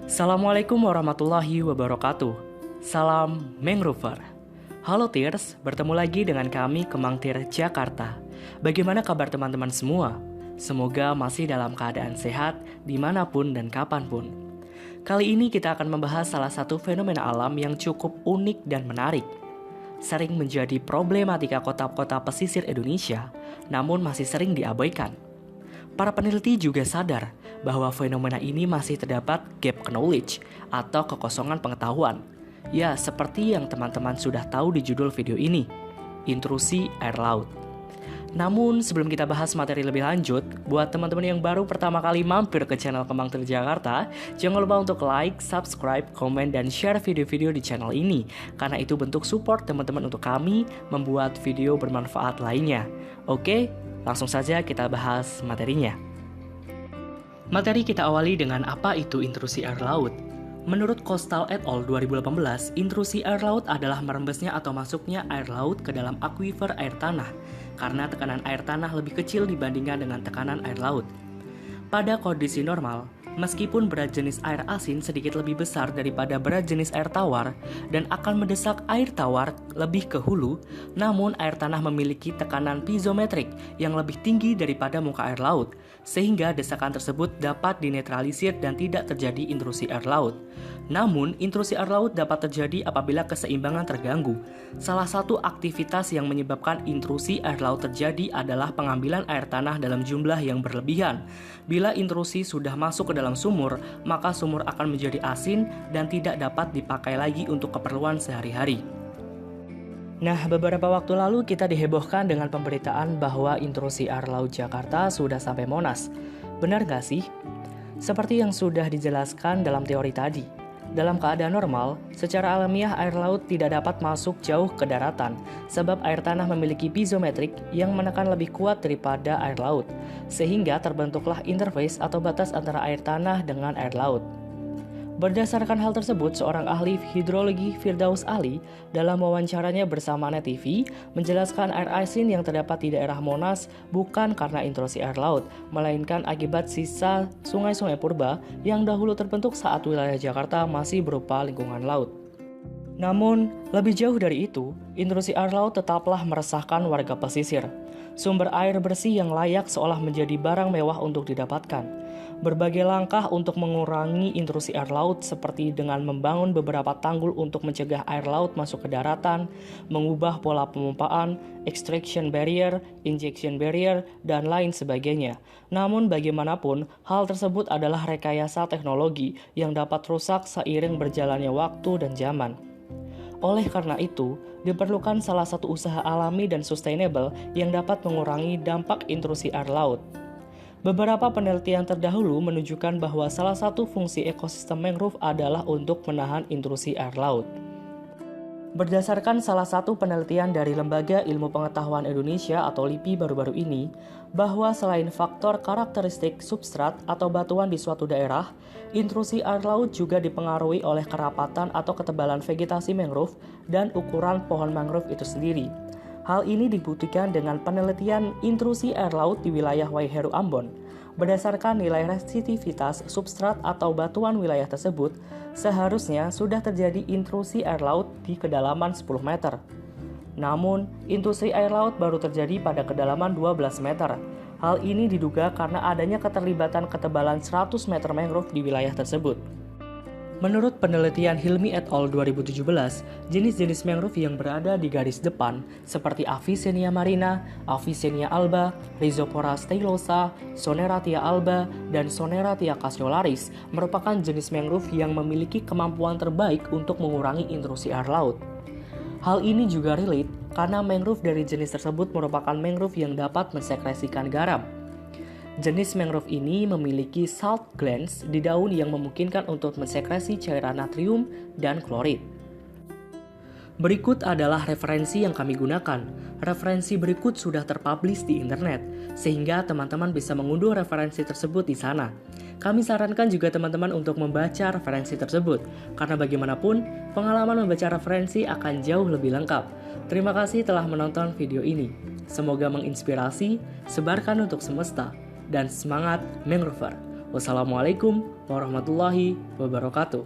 Assalamualaikum warahmatullahi wabarakatuh. Salam Mangrover. Halo Tears, bertemu lagi dengan kami Kemang Tir Jakarta. Bagaimana kabar teman-teman semua? Semoga masih dalam keadaan sehat dimanapun dan kapanpun. Kali ini kita akan membahas salah satu fenomena alam yang cukup unik dan menarik. Sering menjadi problematika kota-kota pesisir Indonesia, namun masih sering diabaikan. Para peneliti juga sadar bahwa fenomena ini masih terdapat gap knowledge atau kekosongan pengetahuan. Ya, seperti yang teman-teman sudah tahu di judul video ini, intrusi air laut. Namun, sebelum kita bahas materi lebih lanjut, buat teman-teman yang baru pertama kali mampir ke channel Kemang Tir Jakarta, jangan lupa untuk like, subscribe, komen, dan share video-video di channel ini, karena itu bentuk support teman-teman untuk kami membuat video bermanfaat lainnya. Oke? Langsung saja kita bahas materinya. Materi kita awali dengan apa itu intrusi air laut. Menurut Coastal et al. 2018, intrusi air laut adalah merembesnya atau masuknya air laut ke dalam akuifer air tanah, karena tekanan air tanah lebih kecil dibandingkan dengan tekanan air laut. Pada kondisi normal, meskipun berat jenis air asin sedikit lebih besar daripada berat jenis air tawar dan akan mendesak air tawar lebih ke hulu, namun air tanah memiliki tekanan piezometrik yang lebih tinggi daripada muka air laut, sehingga desakan tersebut dapat dinetralisir dan tidak terjadi intrusi air laut. Namun, intrusi air laut dapat terjadi apabila keseimbangan terganggu. Salah satu aktivitas yang menyebabkan intrusi air laut terjadi adalah pengambilan air tanah dalam jumlah yang berlebihan. Bila intrusi sudah masuk ke dalam sumur, maka sumur akan menjadi asin dan tidak dapat dipakai lagi untuk keperluan sehari-hari. Nah, beberapa waktu lalu kita dihebohkan dengan pemberitaan bahwa intrusi air laut Jakarta sudah sampai Monas. Benar nggak sih? Seperti yang sudah dijelaskan dalam teori tadi, dalam keadaan normal, secara alamiah air laut tidak dapat masuk jauh ke daratan, sebab air tanah memiliki piezometrik yang menekan lebih kuat daripada air laut, sehingga terbentuklah interface atau batas antara air tanah dengan air laut. Berdasarkan hal tersebut, seorang ahli hidrologi Firdaus Ali dalam wawancaranya bersama Net TV menjelaskan air asin yang terdapat di daerah Monas bukan karena intrusi air laut, melainkan akibat sisa sungai-sungai purba yang dahulu terbentuk saat wilayah Jakarta masih berupa lingkungan laut. Namun, lebih jauh dari itu, intrusi air laut tetaplah meresahkan warga pesisir. Sumber air bersih yang layak seolah menjadi barang mewah untuk didapatkan. Berbagai langkah untuk mengurangi intrusi air laut seperti dengan membangun beberapa tanggul untuk mencegah air laut masuk ke daratan, mengubah pola pemumpaan, extraction barrier, injection barrier, dan lain sebagainya. Namun bagaimanapun, hal tersebut adalah rekayasa teknologi yang dapat rusak seiring berjalannya waktu dan zaman. Oleh karena itu, diperlukan salah satu usaha alami dan sustainable yang dapat mengurangi dampak intrusi air laut. Beberapa penelitian terdahulu menunjukkan bahwa salah satu fungsi ekosistem mangrove adalah untuk menahan intrusi air laut. Berdasarkan salah satu penelitian dari Lembaga Ilmu Pengetahuan Indonesia atau LIPI baru-baru ini, bahwa selain faktor karakteristik substrat atau batuan di suatu daerah, intrusi air laut juga dipengaruhi oleh kerapatan atau ketebalan vegetasi mangrove dan ukuran pohon mangrove itu sendiri. Hal ini dibuktikan dengan penelitian intrusi air laut di wilayah Waiheru Ambon. Berdasarkan nilai resisitivitas substrat atau batuan wilayah tersebut, seharusnya sudah terjadi intrusi air laut di kedalaman 10 meter. Namun, intrusi air laut baru terjadi pada kedalaman 12 meter. Hal ini diduga karena adanya keterlibatan ketebalan 100 meter mangrove di wilayah tersebut. Menurut penelitian Hilmi et al. 2017, jenis-jenis mangrove yang berada di garis depan seperti Avicennia marina, Avicennia alba, Rhizopora stylosa, Soneratia alba, dan Soneratia cassiolaris merupakan jenis mangrove yang memiliki kemampuan terbaik untuk mengurangi intrusi air laut. Hal ini juga relate karena mangrove dari jenis tersebut merupakan mangrove yang dapat mensekresikan garam. Jenis mangrove ini memiliki salt glands di daun yang memungkinkan untuk mensekresi cairan natrium dan klorid. Berikut adalah referensi yang kami gunakan. Referensi berikut sudah terpublish di internet, sehingga teman-teman bisa mengunduh referensi tersebut di sana. Kami sarankan juga teman-teman untuk membaca referensi tersebut, karena bagaimanapun, pengalaman membaca referensi akan jauh lebih lengkap. Terima kasih telah menonton video ini. Semoga menginspirasi, sebarkan untuk semesta, dan semangat Mangrover. Wassalamualaikum warahmatullahi wabarakatuh.